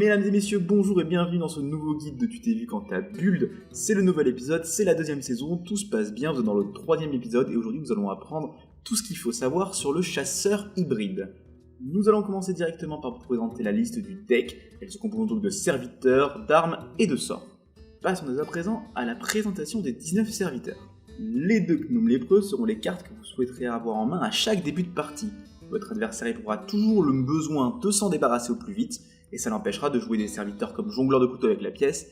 Mesdames et messieurs, bonjour et bienvenue dans ce nouveau guide de Tu t'es vu quand t'as build. C'est le nouvel épisode, c'est la deuxième saison, tout se passe bien, vous êtes dans le troisième épisode et aujourd'hui nous allons apprendre tout ce qu'il faut savoir sur le chasseur hybride. Nous allons commencer directement par vous présenter la liste du deck. Elle se compose donc de serviteurs, d'armes et de sorts. Passons dès à présent à la présentation des 19 serviteurs. Les 2 gnomes lépreux seront les cartes que vous souhaiterez avoir en main à chaque début de partie. Votre adversaire éprouvera toujours le besoin de s'en débarrasser au plus vite, et ça l'empêchera de jouer des serviteurs comme jongleur de couteau avec la pièce,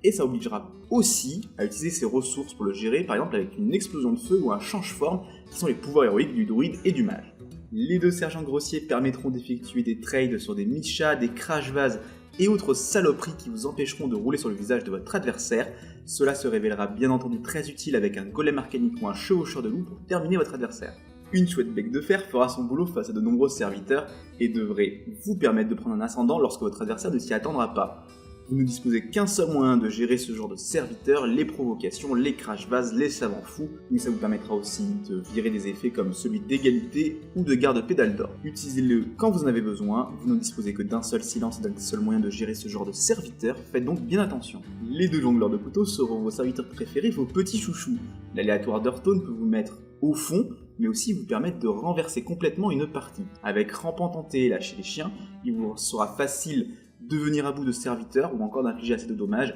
et ça obligera aussi à utiliser ses ressources pour le gérer, par exemple avec une explosion de feu ou un change-forme, qui sont les pouvoirs héroïques du druide et du mage. Les 2 sergents grossiers permettront d'effectuer des trades sur des Mishas, des crash-vases et autres saloperies qui vous empêcheront de rouler sur le visage de votre adversaire. Cela se révélera bien entendu très utile avec un golem arcanique ou un chevaucheur de loup pour terminer votre adversaire. Une chouette bec de fer fera son boulot face à de nombreux serviteurs et devrait vous permettre de prendre un ascendant lorsque votre adversaire ne s'y attendra pas. Vous ne disposez qu'un seul moyen de gérer ce genre de serviteurs, les provocations, les crash-vases, les savants fous, mais ça vous permettra aussi de virer des effets comme celui d'égalité ou de garde pédale d'or. Utilisez-le quand vous en avez besoin, vous ne disposez que d'un seul silence et d'un seul moyen de gérer ce genre de serviteurs, faites donc bien attention. Les 2 jongleurs de couteau seront vos serviteurs préférés, vos petits chouchous. L'aléatoire d'Hearthstone peut vous mettre au fond, mais aussi vous permettre de renverser complètement une partie. Avec rampant tenté lâcher les chiens, il vous sera facile de venir à bout de serviteurs ou encore d'infliger assez de dommages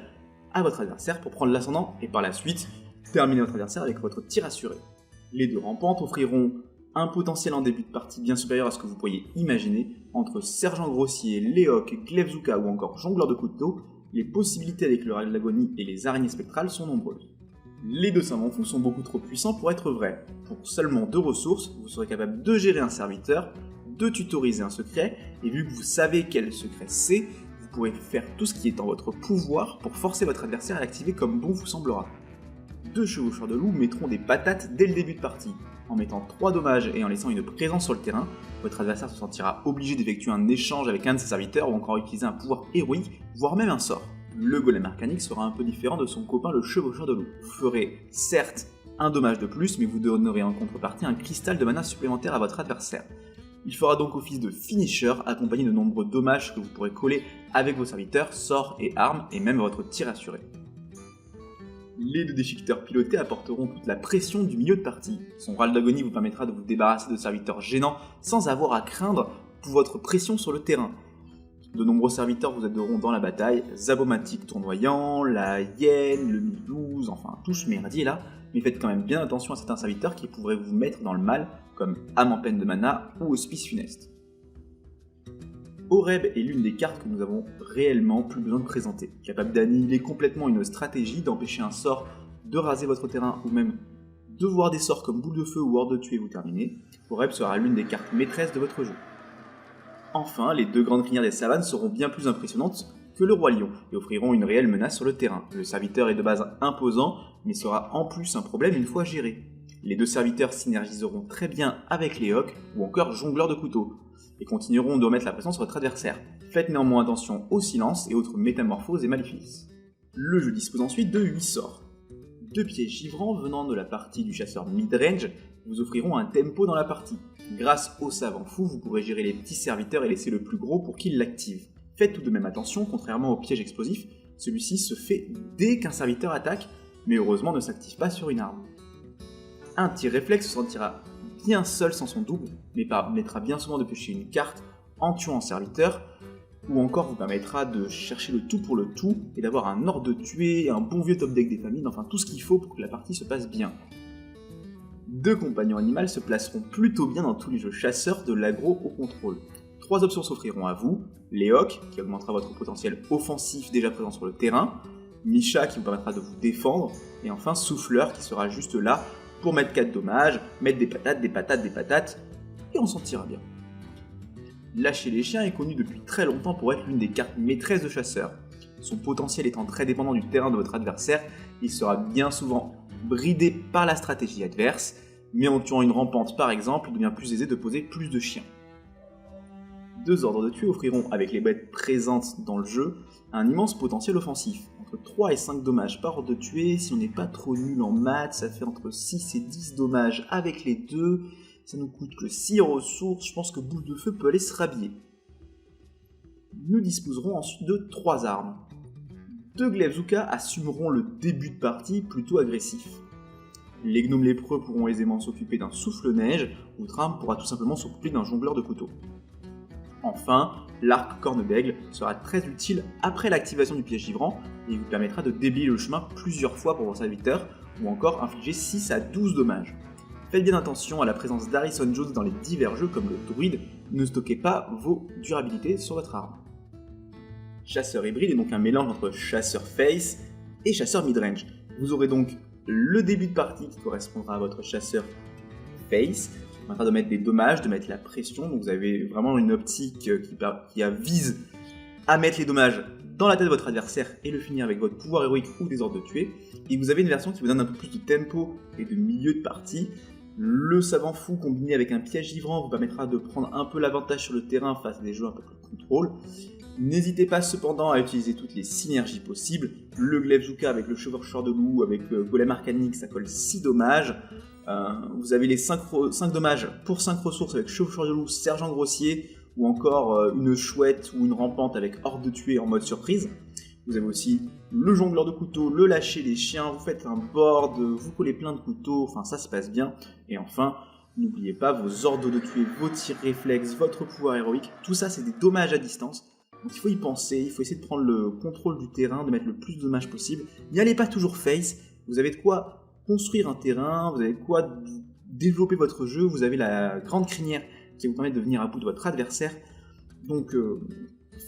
à votre adversaire pour prendre l'ascendant et par la suite terminer votre adversaire avec votre tir assuré. Les 2 rampantes offriront un potentiel en début de partie bien supérieur à ce que vous pourriez imaginer. Entre sergent grossier, Léoc, Glaive-Zuka ou encore jongleur de couteau, les possibilités avec le râle d'agonie et les araignées spectrales sont nombreuses. Les 2 savants fous sont beaucoup trop puissants pour être vrais. Pour seulement 2 ressources, vous serez capable de gérer un serviteur, de tutoriser un secret, et vu que vous savez quel secret c'est, vous pourrez faire tout ce qui est en votre pouvoir pour forcer votre adversaire à l'activer comme bon vous semblera. 2 chevaucheurs de loup mettront des patates dès le début de partie. En mettant 3 dommages et en laissant une présence sur le terrain, votre adversaire se sentira obligé d'effectuer un échange avec un de ses serviteurs ou encore utiliser un pouvoir héroïque, voire même un sort. Le golem arcanique sera un peu différent de son copain le chevaucheur de loup. Vous ferez certes un dommage de plus, mais vous donnerez en contrepartie un cristal de mana supplémentaire à votre adversaire. Il fera donc office de finisher, accompagné de nombreux dommages que vous pourrez coller avec vos serviteurs, sorts et armes, et même votre tir assuré. Les 2 déchiqueteurs pilotés apporteront toute la pression du milieu de partie. Son râle d'agonie vous permettra de vous débarrasser de serviteurs gênants sans avoir à craindre pour votre pression sur le terrain. De nombreux serviteurs vous aideront dans la bataille, Zabomatic tournoyant, la hyène, le 1012, enfin tout ce merdier là, mais faites quand même bien attention à certains serviteurs qui pourraient vous mettre dans le mal, comme âme en peine de mana ou hospice funeste. Oreb est l'une des cartes que nous avons réellement plus besoin de présenter, capable d'annihiler complètement une stratégie, d'empêcher un sort de raser votre terrain ou même de voir des sorts comme boule de feu ou horde de tuer vous terminer. Oreb sera l'une des cartes maîtresses de votre jeu. Enfin, les 2 grandes crinières des savanes seront bien plus impressionnantes que le roi lion et offriront une réelle menace sur le terrain. Le serviteur est de base imposant, mais sera en plus un problème une fois géré. Les 2 serviteurs synergiseront très bien avec les Léoc ou encore jongleur de couteau, et continueront de remettre la pression sur votre adversaire. Faites néanmoins attention au silence et autres métamorphoses et maléfices. Le jeu dispose ensuite de 8 sorts. 2 pièges givrants venant de la partie du chasseur mid-range vous offriront un tempo dans la partie. Grâce au savant fou, vous pourrez gérer les petits serviteurs et laisser le plus gros pour qu'il l'active. Faites tout de même attention, contrairement au piège explosif, celui-ci se fait dès qu'un serviteur attaque, mais heureusement ne s'active pas sur une arme. Un tir réflexe se sentira bien seul sans son double, mais permettra bien souvent de piocher une carte en tuant un serviteur, ou encore vous permettra de chercher le tout pour le tout, et d'avoir un ordre de tuer, un bon vieux top deck des famines, enfin tout ce qu'il faut pour que la partie se passe bien. 2 compagnons animaux se placeront plutôt bien dans tous les jeux chasseurs de l'aggro au contrôle. 3 options s'offriront à vous, Léoc, qui augmentera votre potentiel offensif déjà présent sur le terrain, Misha qui vous permettra de vous défendre, et enfin Souffleur qui sera juste là pour mettre 4 dommages, mettre des patates, et on s'en tirera bien. Lâcher les chiens est connu depuis très longtemps pour être l'une des cartes maîtresses de chasseur. Son potentiel étant très dépendant du terrain de votre adversaire, il sera bien souvent bridé par la stratégie adverse, mais en tuant une rampante par exemple, il devient plus aisé de poser plus de chiens. 2 ordres de tuer offriront, avec les bêtes présentes dans le jeu, un immense potentiel offensif. Entre 3 et 5 dommages par ordre de tuer, si on n'est pas trop nul en maths, ça fait entre 6 et 10 dommages avec les 2, ça nous coûte que 6 ressources, je pense que boule de feu peut aller se rhabiller. Nous disposerons ensuite de 3 armes. 2 Glaive-Zuka assumeront le début de partie plutôt agressif. Les gnomes lépreux pourront aisément s'occuper d'un souffle-neige, ou votre arme pourra tout simplement s'occuper d'un jongleur de couteau. Enfin, l'arc corne-d'aigle sera très utile après l'activation du piège givrant et vous permettra de déblayer le chemin plusieurs fois pour vos serviteurs, ou encore infliger 6 à 12 dommages. Faites bien attention à la présence d'Harrison Jones dans les divers jeux comme le druide, ne stockez pas vos durabilités sur votre arme. Chasseur hybride est donc un mélange entre chasseur face et chasseur midrange. Vous aurez donc le début de partie qui correspondra à votre chasseur face, qui permettra de mettre des dommages, de mettre la pression, donc vous avez vraiment une optique qui vise à mettre les dommages dans la tête de votre adversaire et le finir avec votre pouvoir héroïque ou des ordres de tuer. Et vous avez une version qui vous donne un peu plus de tempo et de milieu de partie. Le savant fou combiné avec un piège givrant vous permettra de prendre un peu l'avantage sur le terrain face à des jeux un peu plus contrôle. N'hésitez pas cependant à utiliser toutes les synergies possibles. Le Glaive-Zuka avec le chevaucheur de loup, avec Golem Arcanique, ça colle 6 dommages. Vous avez les 5 dommages pour 5 ressources avec chevaucheur de loup, sergent grossier, ou encore une chouette ou une rampante avec horde de tuer en mode surprise. Vous avez aussi le jongleur de couteaux, le lâcher des chiens, vous faites un board, vous collez plein de couteaux, enfin ça se passe bien. Et enfin, n'oubliez pas vos ordres de tuer, vos tirs réflexes, votre pouvoir héroïque, tout ça c'est des dommages à distance. Donc il faut y penser, il faut essayer de prendre le contrôle du terrain, de mettre le plus de dommages possible. N'y allez pas toujours face, vous avez de quoi construire un terrain, vous avez de quoi développer votre jeu, vous avez la grande crinière qui va vous permettre de venir à bout de votre adversaire. Donc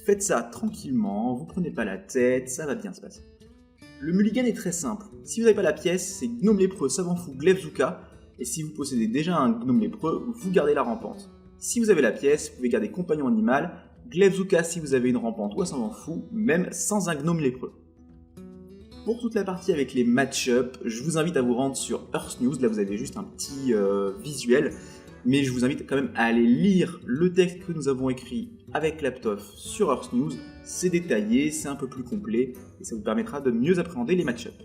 faites ça tranquillement, vous prenez pas la tête, ça va bien se passer. Le mulligan est très simple. Si vous n'avez pas la pièce, c'est gnome lépreux, savant fou, Glaive-Zuka. Et si vous possédez déjà un gnome lépreux, vous gardez la rampante. Si vous avez la pièce, vous pouvez garder compagnon animal, Glaive-Zuka si vous avez une rampante ou un savant fou, même sans un gnome lépreux. Pour toute la partie avec les match-up, je vous invite à vous rendre sur Earth News. Là vous avez juste un petit visuel. Mais je vous invite quand même à aller lire le texte que nous avons écrit avec Laptof sur Earth News. C'est détaillé, c'est un peu plus complet et ça vous permettra de mieux appréhender les match-ups.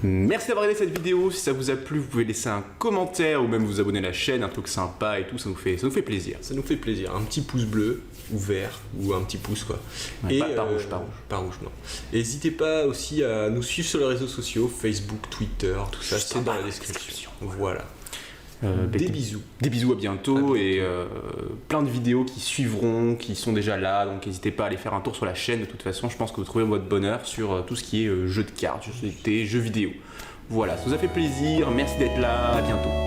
Merci d'avoir regardé cette vidéo. Si ça vous a plu, vous pouvez laisser un commentaire ou même vous abonner à la chaîne, un truc sympa et tout, ça nous fait plaisir. Ça nous fait plaisir. Un petit pouce bleu ou vert ou un petit pouce quoi. Ouais, pas rouge. Pas rouge, non. N'hésitez pas aussi à nous suivre sur les réseaux sociaux, Facebook, Twitter, tout ça, c'est dans la description. Voilà. Des bisous. Des bisous, à bientôt et plein de vidéos qui suivront, qui sont déjà là, donc n'hésitez pas à aller faire un tour sur la chaîne. De toute façon, je pense que vous trouverez votre bonheur sur tout ce qui est jeux de cartes, jeux vidéo. Voilà, ça vous a fait plaisir, merci d'être là, à bientôt.